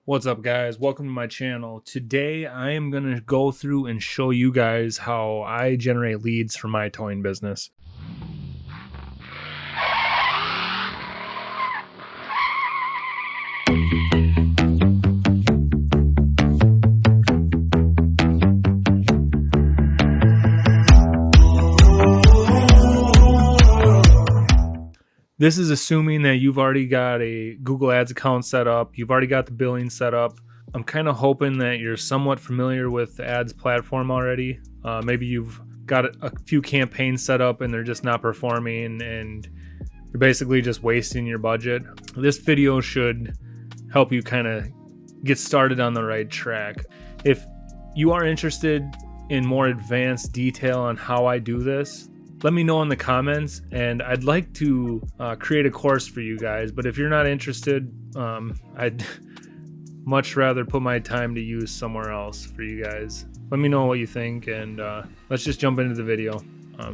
What's up, guys? Welcome to my channel. Today I am going to go through and show you guys how I generate leads for my towing business. This is assuming that you've already got a Google Ads account set up, you've already got the billing set up. I'm kind of hoping that you're somewhat familiar with the ads platform already. Maybe you've got a few campaigns set up and they're just not performing and you're basically just wasting your budget. This video should help you kind of get started on the right track. If you are interested in more advanced detail on how I do this, let me know in the comments, and I'd like to create a course for you guys. But if you're not interested, I'd much rather put my time to use somewhere else for you guys. Let me know what you think, and let's just jump into the video.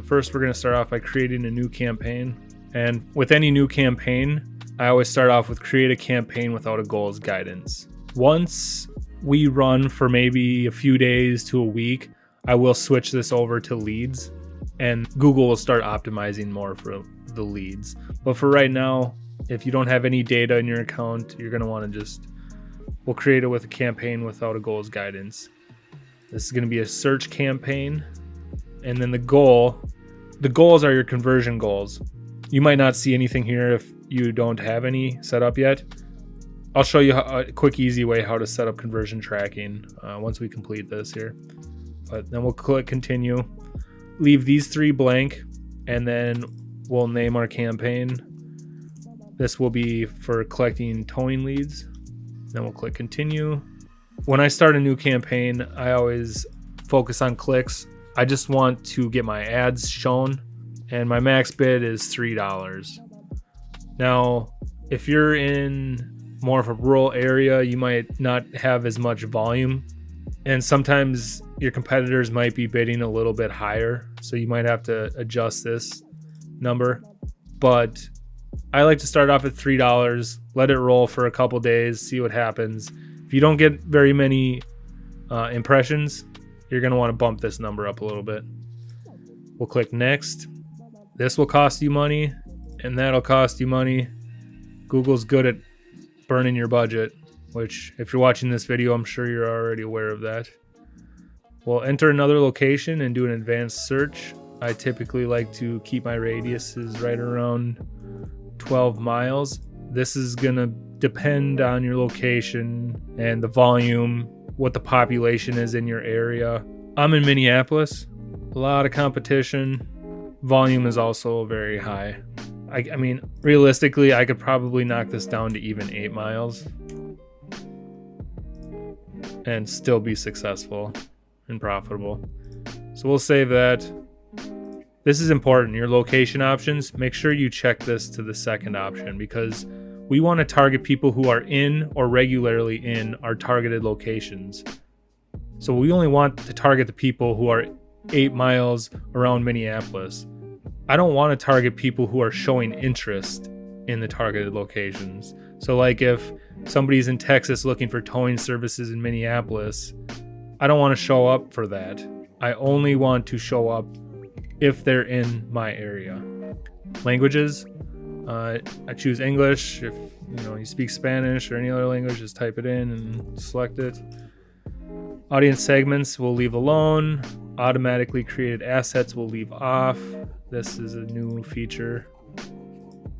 First, we're going to start off by creating a new campaign. And with any new campaign, I always start off with create a campaign without a goals guidance. Once we run for maybe a few days to a week, I will switch this over to leads. And Google will start optimizing more for the leads. But for right now, if you don't have any data in your account, you're going to want to we'll create it with a campaign without a goals guidance. This is going to be a search campaign. And then the goals are your conversion goals. You might not see anything here if you don't have any set up yet. I'll show you a quick, easy way how to set up conversion tracking once we complete this here. But then we'll click continue. Leave these three blank, and then we'll name our campaign. This will be for collecting towing leads. Then we'll click continue. When I start a new campaign, I always focus on clicks. I just want to get my ads shown, and my max bid is $3. Now, if you're in more of a rural area, you might not have as much volume, and sometimes your competitors might be bidding a little bit higher, so you might have to adjust this number. But I like to start off at $3, let it roll for a couple days, see what happens. If you don't get very many impressions, you're going to want to bump this number up a little bit. We'll click next. This will cost you money, and that'll cost you money. Google's good at burning your budget, which if you're watching this video, I'm sure you're already aware of that. We'll enter another location and do an advanced search. I typically like to keep my radiuses right around 12 miles. This is gonna depend on your location and the volume, what the population is in your area. I'm in Minneapolis, a lot of competition. Volume is also very high. I mean, realistically, I could probably knock this down to even 8 miles and still be successful and profitable. So we'll save that. This is important. Your location options, make sure you check this to the second option, because we want to target people who are in or regularly in our targeted locations. So we only want to target the people who are 8 miles around Minneapolis. I don't want to target people who are showing interest in the targeted locations. So like if somebody's in Texas looking for towing services in Minneapolis, I don't want to show up for that. I only want to show up if they're in my area. Languages, I choose English. If you speak Spanish or any other language, just type it in and select it. Audience segments we'll leave alone. Automatically created assets we'll leave off. This is a new feature.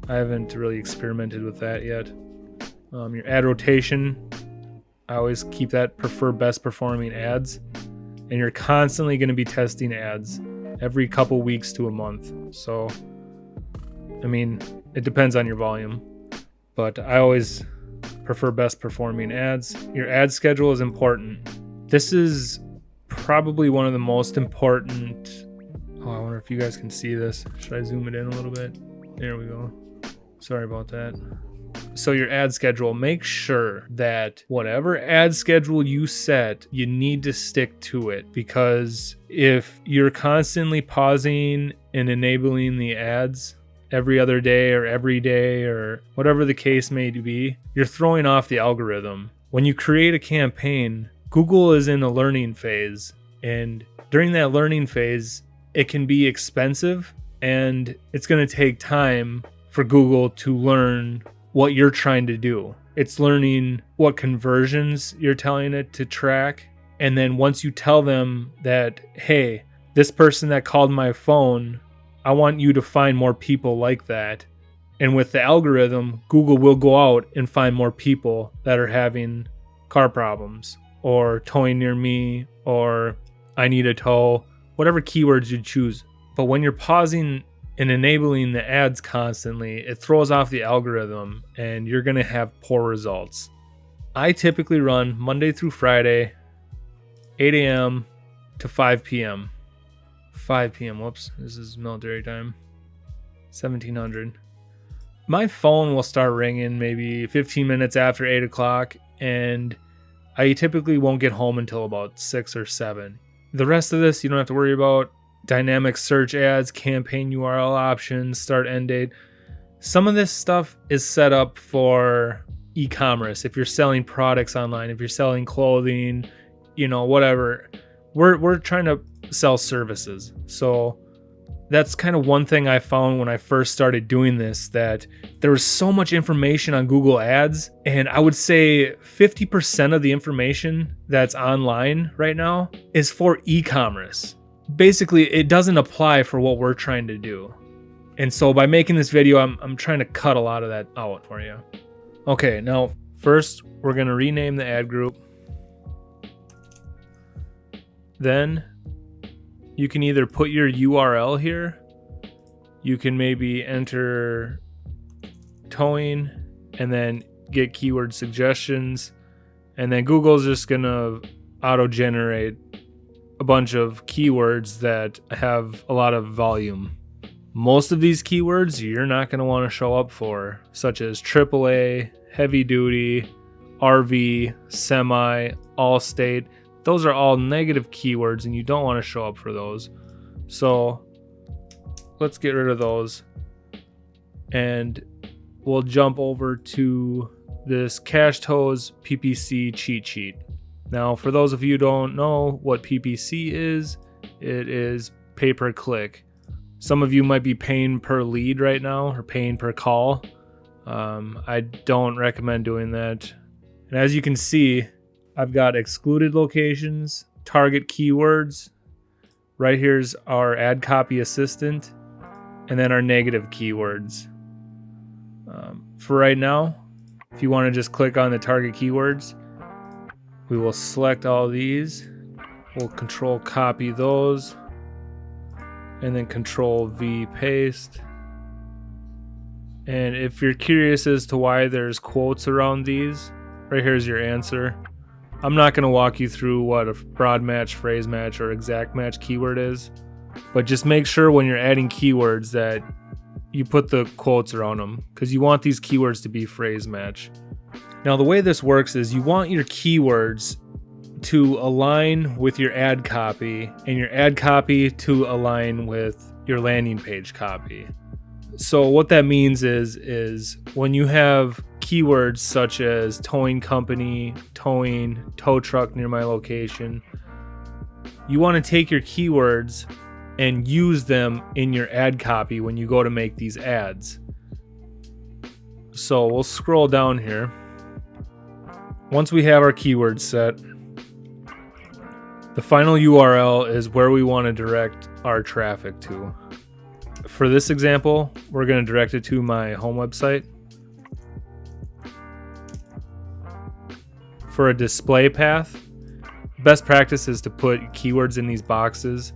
I haven't really experimented with that yet. Your ad rotation, I always keep that prefer best performing ads. And you're constantly going to be testing ads every couple weeks to a month. So, I mean, it depends on your volume, but I always prefer best performing ads. Your ad schedule is important. This is probably one of the most important. I wonder if you guys can see this. Should I zoom it in a little bit? There we go. Sorry about that. So your ad schedule, make sure that whatever ad schedule you set, you need to stick to it, because if you're constantly pausing and enabling the ads every other day or every day or whatever the case may be, you're throwing off the algorithm. When you create a campaign, Google is in a learning phase, and during that learning phase, it can be expensive, and it's going to take time for Google to learn what you're trying to do. It's learning what conversions you're telling it to track. And then once you tell them that, hey, this person that called my phone, I want you to find more people like that. And with the algorithm, Google will go out and find more people that are having car problems or towing near me or I need a tow, whatever keywords you choose. But when you're pausing and enabling the ads constantly, it throws off the algorithm and you're going to have poor results. I typically run Monday through Friday, 8 a.m. to 5 p.m. 5 p.m. Whoops, this is military time. 1700. My phone will start ringing maybe 15 minutes after 8 o'clock, and I typically won't get home until about 6 or 7. The rest of this, you don't have to worry about. Dynamic search ads, campaign URL options, start end date. Some of this stuff is set up for e-commerce. If you're selling products online, if you're selling clothing, whatever. We're trying to sell services. So that's kind of one thing I found when I first started doing this, that there was so much information on Google Ads, and I would say 50% of the information that's online right now is for e-commerce. Basically, it doesn't apply for what we're trying to do. And so by making this video, I'm trying to cut a lot of that out for you. Okay, now first we're going to rename the ad group. Then you can either put your URL here. You can maybe enter towing and then get keyword suggestions. And then Google's just going to auto-generate a bunch of keywords that have a lot of volume. Most of these keywords you're not going to want to show up for, such as AAA, heavy duty, RV, semi, Allstate. Those are all negative keywords and you don't want to show up for those. So let's get rid of those. And we'll jump over to this Cash Tows PPC cheat sheet. Now, for those of you who don't know what PPC is, it is pay-per-click. Some of you might be paying per lead right now or paying per call. I don't recommend doing that. And as you can see, I've got excluded locations, target keywords. Right here's our ad copy assistant, and then our negative keywords. For right now, if you want to just click on the target keywords, we will select all these. We'll control copy those, and then control V paste. And if you're curious as to why there's quotes around these, right here's your answer. I'm not going to walk you through what a broad match, phrase match, or exact match keyword is, but just make sure when you're adding keywords that you put the quotes around them, because you want these keywords to be phrase match. Now, the way this works is you want your keywords to align with your ad copy, and your ad copy to align with your landing page copy. So what that means is when you have keywords such as towing company, towing, tow truck near my location, you want to take your keywords and use them in your ad copy when you go to make these ads. So we'll scroll down here. Once we have our keywords set, the final URL is where we want to direct our traffic to. For this example, we're going to direct it to my home website. For a display path, best practice is to put keywords in these boxes.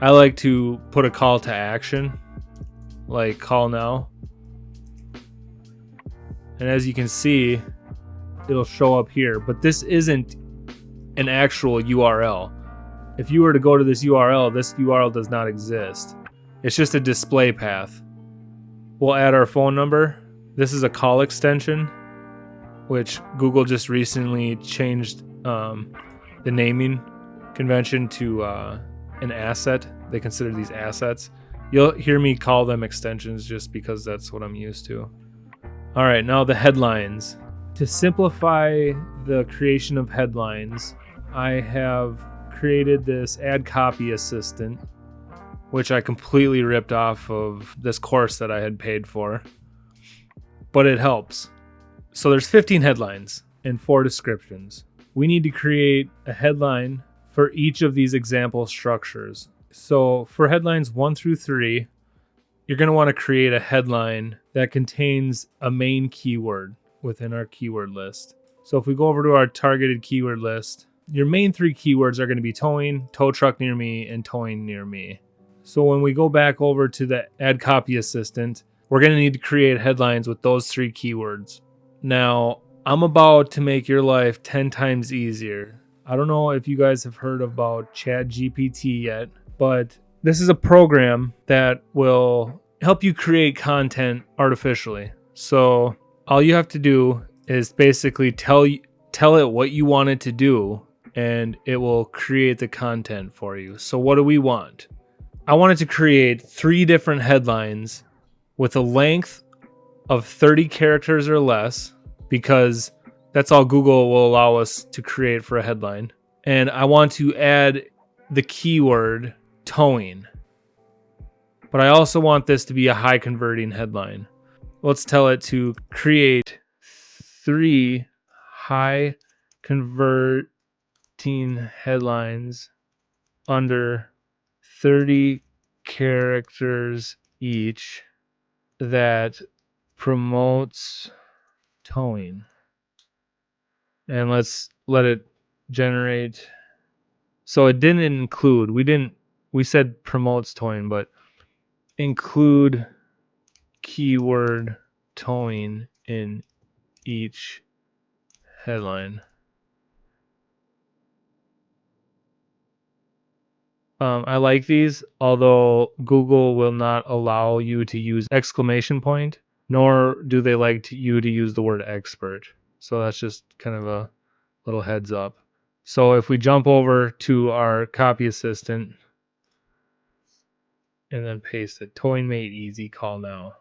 I like to put a call to action, like call now. And as you can see, it'll show up here, but this isn't an actual URL. If you were to go to this URL does not exist. It's just a display path. We'll add our phone number. This is a call extension, which Google just recently changed the naming convention to an asset. They consider these assets. You'll hear me call them extensions just because that's what I'm used to. All right, now the headlines. To simplify the creation of headlines, I have created this ad copy assistant, which I completely ripped off of this course that I had paid for, but it helps. So there's 15 headlines and 4 descriptions. We need to create a headline for each of these example structures. So for headlines 1 through 3, you're going to want to create a headline that contains a main keyword within our keyword list. So if we go over to our targeted keyword list, your main 3 keywords are going to be towing, tow truck near me, and towing near me. So when we go back over to the ad copy assistant, we're going to need to create headlines with those 3 keywords. Now, I'm about to make your life 10 times easier. I don't know if you guys have heard about ChatGPT yet, but this is a program that will help you create content artificially. So all you have to do is basically tell it what you want it to do, and it will create the content for you. So what do we want? I wanted to create 3 different headlines with a length of 30 characters or less, because that's all Google will allow us to create for a headline. And I want to add the keyword towing. But I also want this to be a high converting headline. Let's tell it to create 3 high converting headlines under 30 characters each that promotes towing. And let's let it generate. So it didn't include, we said promotes towing, but include keyword towing in each headline. I like these, although Google will not allow you to use exclamation point, nor do they like you to use the word expert. So that's just kind of a little heads up. So if we jump over to our copy assistant and then paste it, towing made easy, call now.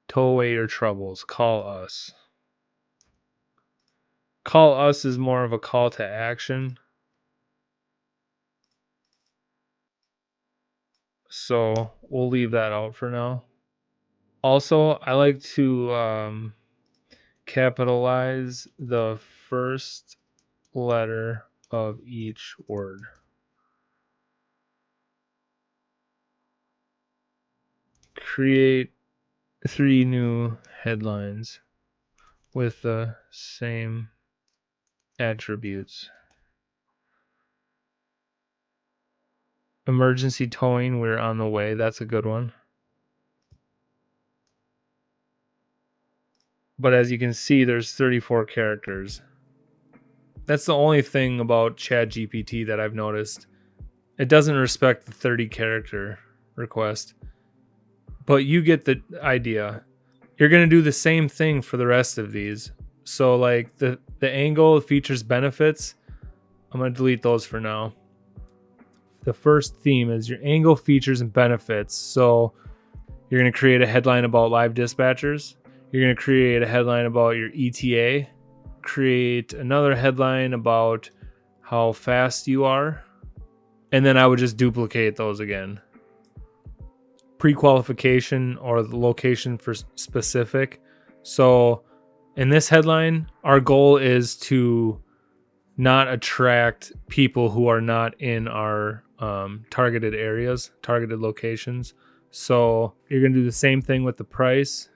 Tow away your troubles, call us. Call us is more of a call to action. So we'll leave that out for now. Also, I like to capitalize the first letter of each word. Create 3 new headlines with the same attributes. Emergency towing, we're on the way. That's a good one. But as you can see, there's 34 characters. That's the only thing about ChatGPT that I've noticed. It doesn't respect the 30 character request. But you get the idea. You're going to do the same thing for the rest of these. So like the angle, features, benefits, I'm going to delete those for now. The first theme is your angle, features, and benefits. So you're going to create a headline about live dispatchers. You're going to create a headline about your ETA. Create another headline about how fast you are. And then I would just duplicate those again. Pre-qualification or the location for specific. So in this headline, our goal is to not attract people who are not in our targeted areas, targeted locations. So you're going to do the same thing with the price,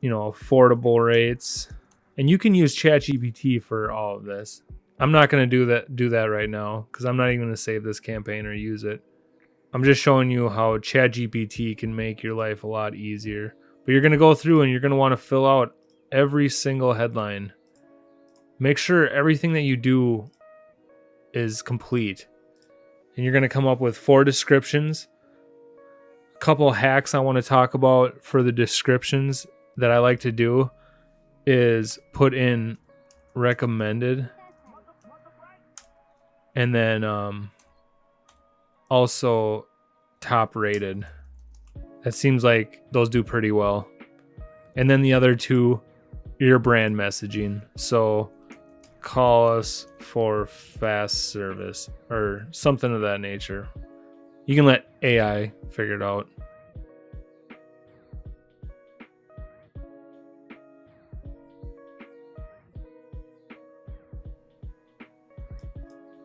affordable rates. And you can use ChatGPT for all of this. I'm not going to do that right now because I'm not even going to save this campaign or use it. I'm just showing you how ChatGPT can make your life a lot easier. But you're going to go through and you're going to want to fill out every single headline. Make sure everything that you do is complete. And you're going to come up with 4 descriptions. A couple hacks I want to talk about for the descriptions that I like to do is put in recommended. And then also top rated. That seems like those do pretty well. And then the other two, your brand messaging. So call us for fast service or something of that nature. You can let AI figure it out.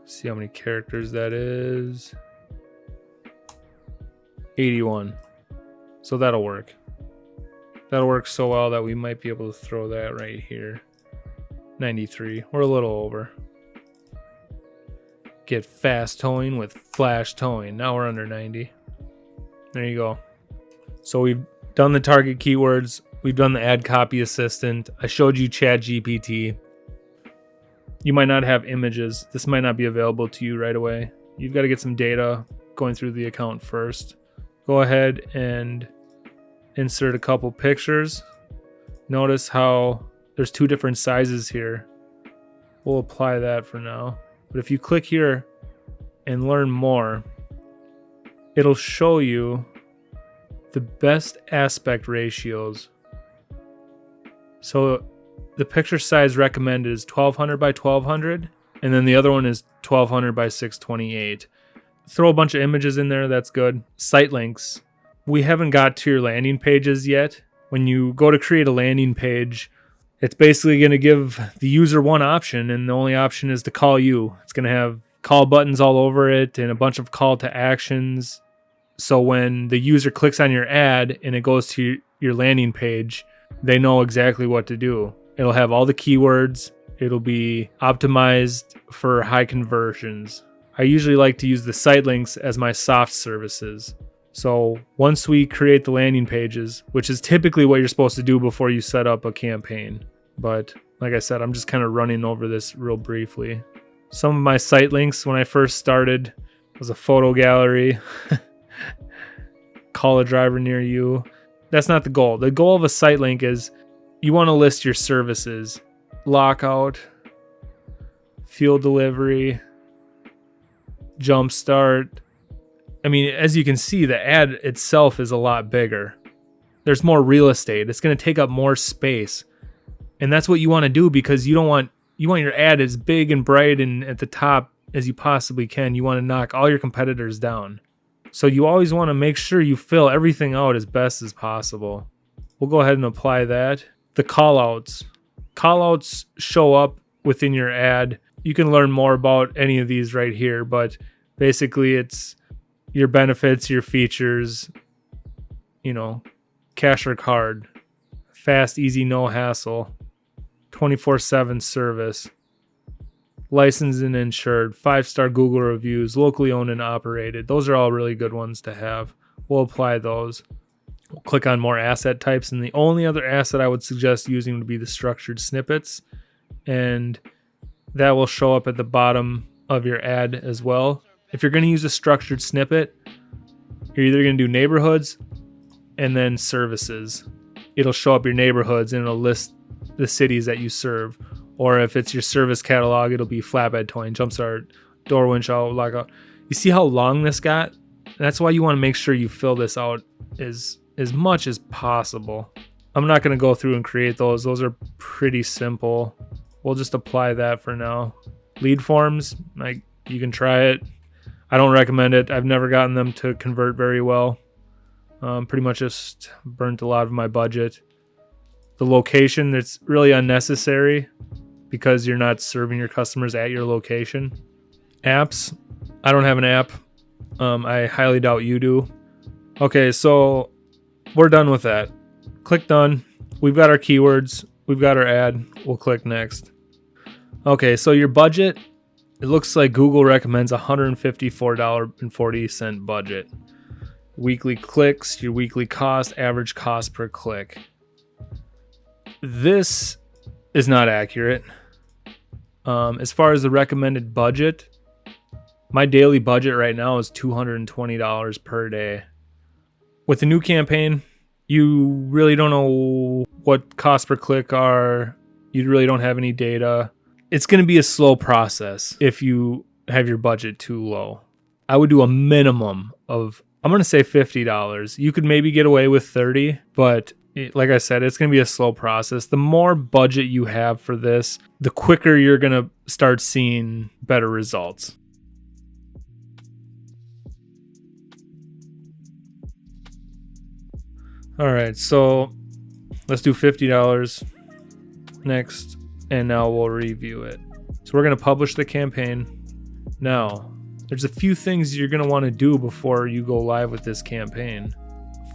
See how many characters that is. 81. So that'll work. That'll work so well that we might be able to throw that right here. 93. We're a little over. Get fast towing with flash towing. Now we're under 90. There you go. So we've done the target keywords. We've done the ad copy assistant. I showed you ChatGPT. You might not have images. This might not be available to you right away. You've got to get some data going through the account first. Go ahead and insert a couple pictures. Notice how there's two different sizes here. We'll apply that for now. But if you click here and learn more, it'll show you the best aspect ratios. So the picture size recommended is 1200 by 1200, and then the other one is 1200 by 628. Throw a bunch of images in there, that's good. Site links. We haven't got to your landing pages yet. When you go to create a landing page, it's basically going to give the user one option, and the only option is to call you. It's going to have call buttons all over it and a bunch of call to actions. So when the user clicks on your ad and it goes to your landing page, they know exactly what to do. It'll have all the keywords. It'll be optimized for high conversions. I usually like to use the site links as my soft services. So once we create the landing pages, which is typically what you're supposed to do before you set up a campaign. But like I said, I'm just kind of running over this real briefly. Some of my site links when I first started was a photo gallery. Call a driver near you. That's not the goal. The goal of a site link is you want to list your services. Lockout, fuel delivery, jumpstart. I mean, as you can see, the ad itself is a lot bigger. There's more real estate. It's going to take up more space. And that's what you want to do because you want your ad as big and bright and at the top as you possibly can. You want to knock all your competitors down. So you always want to make sure you fill everything out as best as possible. We'll go ahead and apply that. The callouts. Callouts show up within your ad. You can learn more about any of these right here, but basically it's your benefits, your features, cash or card, fast, easy, no hassle, 24/7 service, licensed and insured, 5-star Google reviews, locally owned and operated. Those are all really good ones to have. We'll apply those. We'll click on more asset types, and the only other asset I would suggest using would be the structured snippets, and that will show up at the bottom of your ad as well. If you're going to use a structured snippet, you're either going to do neighborhoods and then services. It'll show up your neighborhoods and it'll list the cities that you serve. Or if it's your service catalog, it'll be flatbed towing, jumpstart, door winch out, lockout. You see how long this got? That's why you want to make sure you fill this out as much as possible. I'm not going to go through and create those. Those are pretty simple. We'll just apply that for now. Lead forms, you can try it. I don't recommend it. I've never gotten them to convert very well. Pretty much just burnt a lot of my budget. The location, it's really unnecessary because you're not serving your customers at your location. Apps, I don't have an app. I highly doubt you do. Okay, so we're done with that. Click done. We've got our keywords. We've got our ad. We'll click next. Okay, so your budget, it looks like Google recommends $154.40 budget. Weekly clicks, your weekly cost, average cost per click. This is not accurate. As far as the recommended budget, my daily budget right now is $220 per day. With the new campaign, you really don't know what cost per click are. You really don't have any data. It's going to be a slow process if you have your budget too low. I would do a minimum of, I'm going to say $50. You could maybe get away with $30, but like I said, it's going to be a slow process. The more budget you have for this, the quicker you're going to start seeing better results. All right, so let's do $50 next, and now we'll review it. So we're going to publish the campaign. Now, there's a few things you're going to want to do before you go live with this campaign.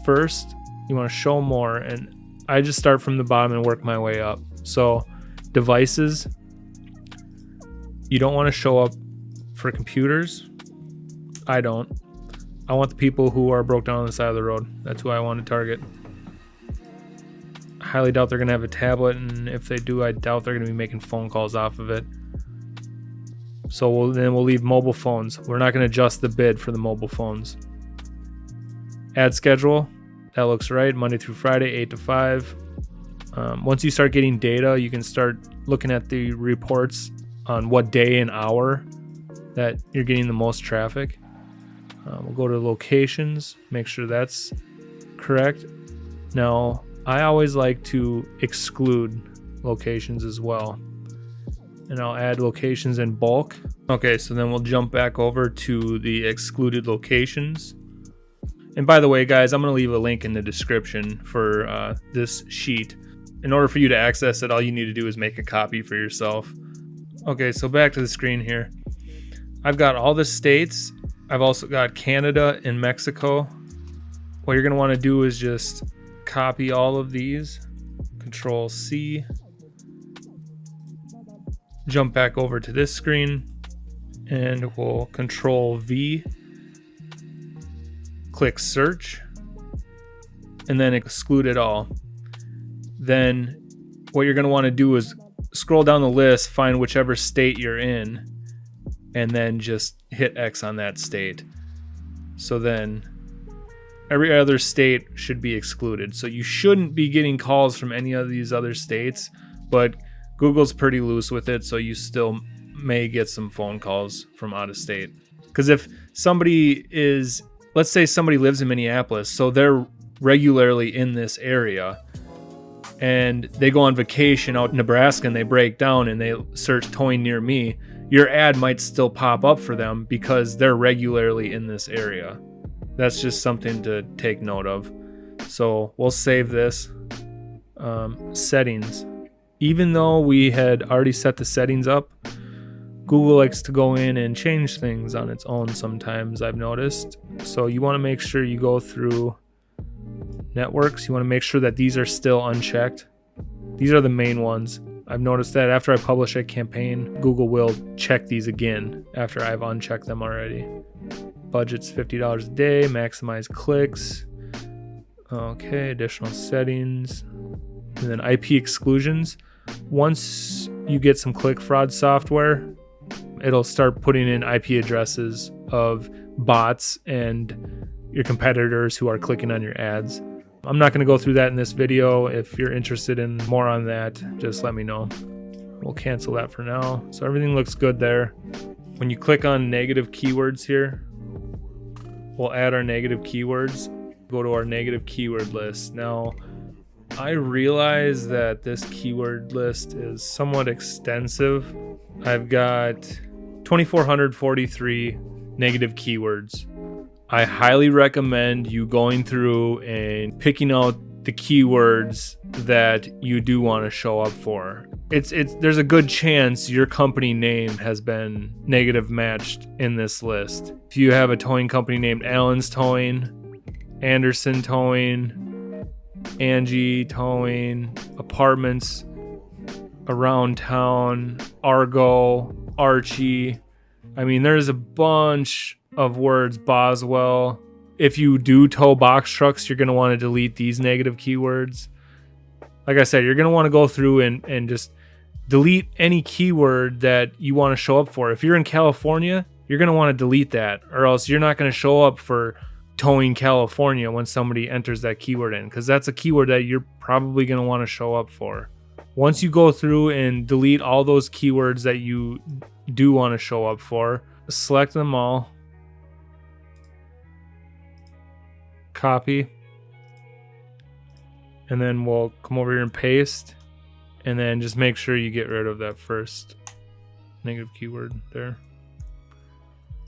First, you want to show more, and I just start from the bottom and work my way up. So devices, you don't want to show up for computers. I don't. I want the people who are broke down on the side of the road. That's who I want to target. I highly doubt they're going to have a tablet, and if they do, I doubt they're going to be making phone calls off of it. So we'll leave mobile phones. We're not going to adjust the bid for the mobile phones. Ad schedule, that looks right. Monday through Friday, 8 to 5. Once you start getting data, you can start looking at the reports on what day and hour that you're getting the most traffic. We'll go to locations, make sure that's correct. Now, I always like to exclude locations as well. And I'll add locations in bulk. Okay, so then we'll jump back over to the excluded locations. And by the way, guys, I'm going to leave a link in the description for this sheet. In order for you to access it, all you need to do is make a copy for yourself. Okay, so back to the screen here. I've got all the states. I've also got Canada and Mexico. What you're going to want to do is just copy all of these. Control C. Jump back over to this screen and we'll Control V. Click search and then exclude it all. Then what you're going to want to do is scroll down the list, find whichever state you're in, and then just hit X on that state. So then every other state should be excluded. So you shouldn't be getting calls from any of these other states, but Google's pretty loose with it, so you still may get some phone calls from out of state. Because if somebody is, let's say somebody lives in Minneapolis, so they're regularly in this area, and they go on vacation out in Nebraska and they break down and they search towing near me, your ad might still pop up for them because they're regularly in this area. That's just something to take note of. So we'll save this. Settings. Even though we had already set the settings up, Google likes to go in and change things on its own sometimes, I've noticed. So you want to make sure you go through networks. You want to make sure that these are still unchecked. These are the main ones. I've noticed that after I publish a campaign, Google will check these again after I've unchecked them already. Budget's $50 a day, maximize clicks. Okay, additional settings. And then IP exclusions. Once you get some click fraud software, it'll start putting in IP addresses of bots and your competitors who are clicking on your ads. I'm not going to go through that in this video. If you're interested in more on that, just let me know. We'll cancel that for now. So everything looks good there. When you click on negative keywords here, we'll add our negative keywords. Go to our negative keyword list. Now, I realize that this keyword list is somewhat extensive. I've got 2,443 negative keywords. I highly recommend you going through and picking out the keywords that you do want to show up for. There's a good chance your company name has been negative matched in this list. If you have a towing company named Allen's Towing, Anderson Towing, Angie Towing, Apartments Around Town, Argo, Archie. I mean, there's a bunch of words, Boswell. If you do tow box trucks, you're going to want to delete these negative keywords. Like I said, you're going to want to go through and just delete any keyword that you want to show up for. If you're in California, you're going to want to delete that, or else you're not going to show up for towing California when somebody enters that keyword in, because that's a keyword that you're probably going to want to show up for. Once you go through and delete all those keywords that you do want to show up for, select them all, copy, And then we'll come over here and paste, and then just make sure you get rid of that first negative keyword there.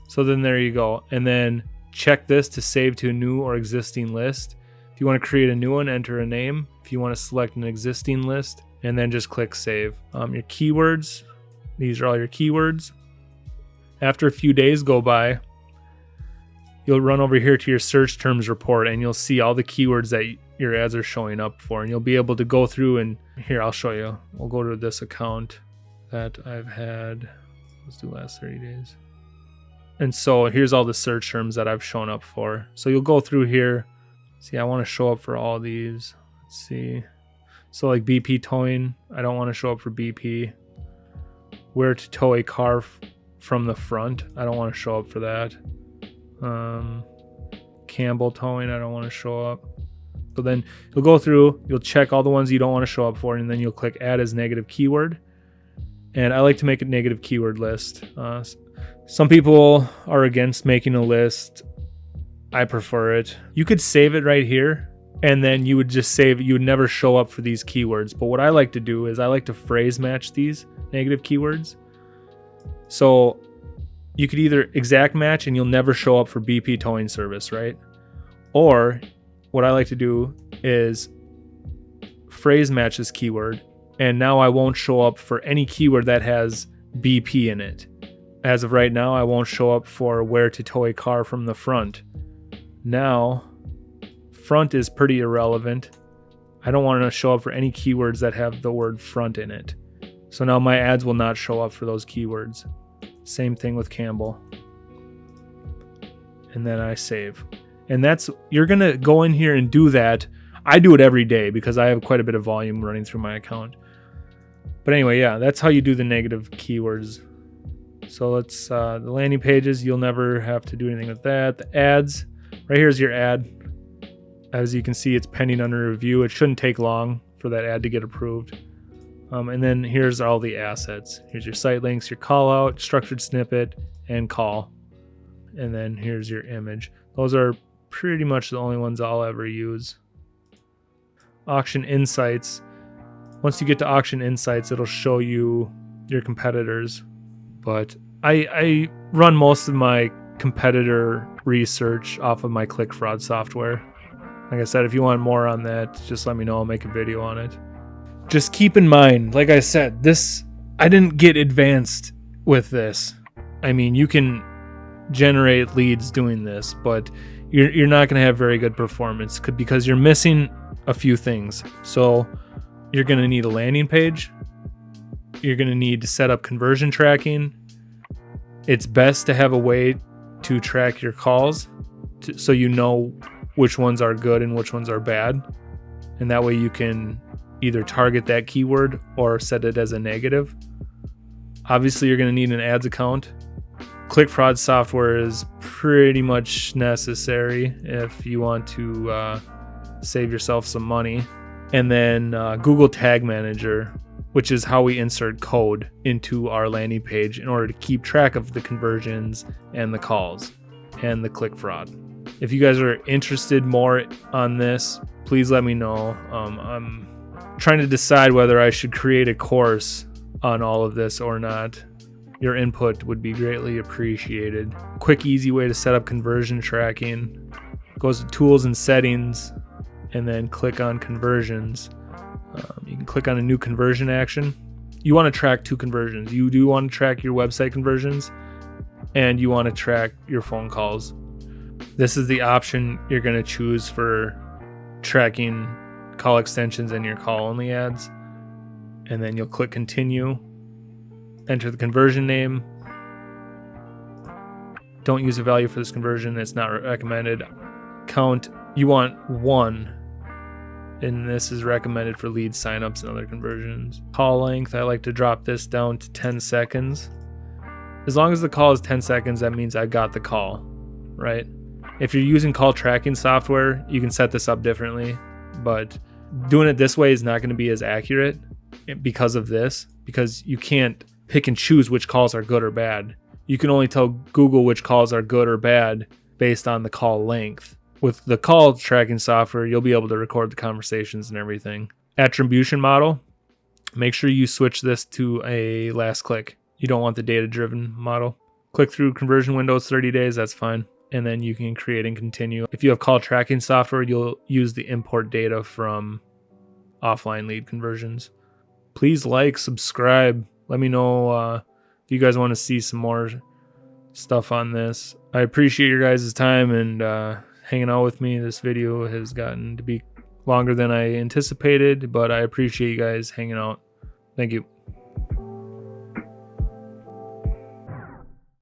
So then there you go. And then check this to save to a new or existing list. If you want to create a new one, enter a name. If you want to select an existing list, and then just click save. Your keywords, these are all your keywords. After a few days go by, you'll run over here to your search terms report, and you'll see all the keywords that your ads are showing up for, and you'll be able to go through and here, I'll show you. We'll go to this account that I've had. Let's do last 30 days. And so here's all the search terms that I've shown up for. So you'll go through here. See, I want to show up for all these. Let's see. So like BP towing, I don't want to show up for BP. Where to tow a car from the front, I don't want to show up for that. Campbell towing, I don't want to show up. So then you'll go through, you'll check all the ones you don't want to show up for, and then you'll click add as negative keyword. And I like to make a negative keyword list. Some people are against making a list. I prefer it. You could save it right here, and then you would just save it. You would never show up for these keywords. But what I like to do is I like to phrase match these negative keywords. So you could either exact match and you'll never show up for BP towing service, right? Or what I like to do is phrase match this keyword, and now I won't show up for any keyword that has BP in it. As of right now, I won't show up for where to tow a car from the front. Now, front is pretty irrelevant. I don't want to show up for any keywords that have the word front in it. So now my ads will not show up for those keywords. Same thing with Campbell. And then I save. And that's, you're going to go in here and do that. I do it every day because I have quite a bit of volume running through my account. But anyway, yeah, that's how you do the negative keywords. So let's, the landing pages, you'll never have to do anything with that. The ads, right here's your ad. As you can see, it's pending under review. It shouldn't take long for that ad to get approved. And then here's all the assets. Here's your site links, your call out, structured snippet, and call. And then here's your image. Those are pretty much the only ones I'll ever use. Auction insights. Once you get to auction insights, it'll show you your competitors. But I run most of my competitor research off of my click fraud software. Like I said, if you want more on that, just let me know. I'll make a video on it. Just keep in mind, like I said, I didn't get advanced with this. I mean, you can generate leads doing this, but you're not going to have very good performance because you're missing a few things. So you're going to need a landing page. You're going to need to set up conversion tracking. It's best to have a way to track your calls so you know which ones are good and which ones are bad. And that way you can either target that keyword or set it as a negative. Obviously, you're going to need an ads account. Click fraud software is pretty much necessary if you want to save yourself some money. And then Google Tag Manager, which is how we insert code into our landing page in order to keep track of the conversions and the calls and the click fraud. If you guys are interested more on this, please let me know. I'm trying to decide whether I should create a course on all of this or not. Your input would be greatly appreciated. Quick, easy way to set up conversion tracking. Goes to tools and settings, and then click on conversions. You can click on a new conversion action. You want to track two conversions. You do want to track your website conversions, and you want to track your phone calls. This is the option you're going to choose for tracking call extensions and your call only ads. And then you'll click continue, enter the conversion name. Don't use a value for this conversion. It's not recommended. Count, you want 1. And this is recommended for lead signups and other conversions. Call length, I like to drop this down to 10 seconds. As long as the call is 10 seconds, that means I got the call, right? If you're using call tracking software, you can set this up differently, but doing it this way is not going to be as accurate because of this, because you can't pick and choose which calls are good or bad. You can only tell Google which calls are good or bad based on the call length. With the call tracking software, you'll be able to record the conversations and everything. Attribution model, make sure you switch this to a last click. You don't want the data-driven model. Click through conversion windows 30 days, that's fine. And then you can create and continue. If you have call tracking software, you'll use the import data from offline lead conversions. Please like, subscribe. Let me know if you guys want to see some more stuff on this. I appreciate your guys' time and hanging out with me. This video has gotten to be longer than I anticipated, but I appreciate you guys hanging out. Thank you.